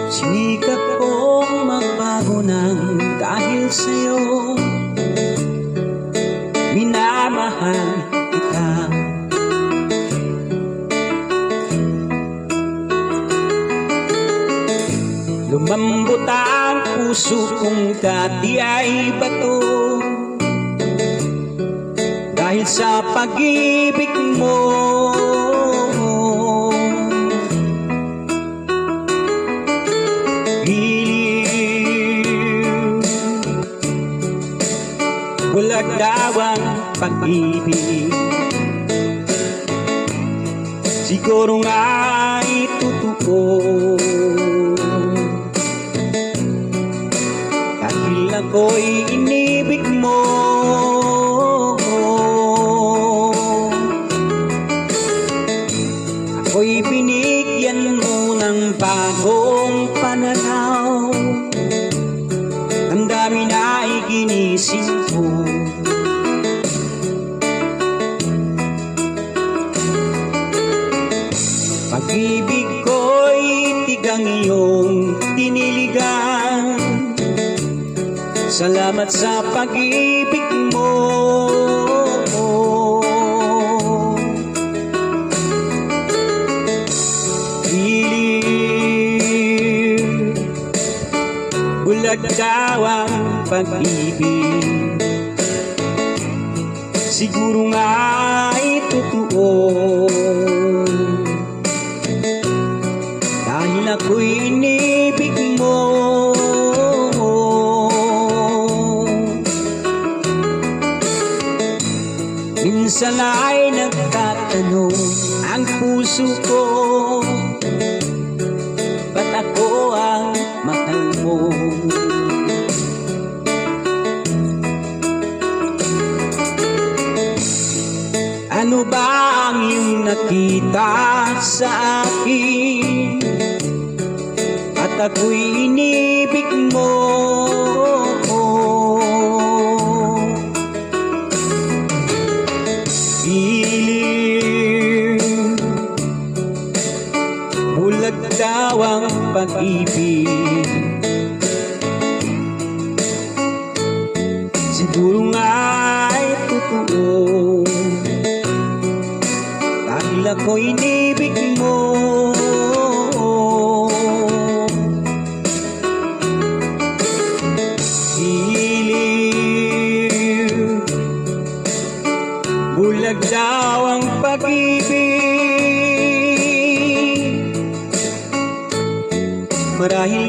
Sinikap kong magbago ng dahil sa'yo. Minamahal kita. Lumambot ang puso kong dati ay bato, dahil sa pag-ibig mo. Bulag daw ang pag-ibig, siguro nga itutuko, dahil ako'y inibig mo. Ako'y binigyan mo ng bagong pananaw, ang dami na iginising ko. Pag-ibig ko'y tigang iyong tiniligan. Salamat sa pag-ibig mo. Bulag daw ang pag-ibig, siguro nga totoo, dahil ako'y inibig mo. Minsan ay nagtatanong ang puso ko, ba't ako ang mahal mo? Ano ba ang iyong nakita sa akin, at ako'y inibig mo? Bulag daw ang pag-ibig, siguro nga ay totoo, dahil ako'y inibig mo. Bulag daw ang pag-ibig, marahil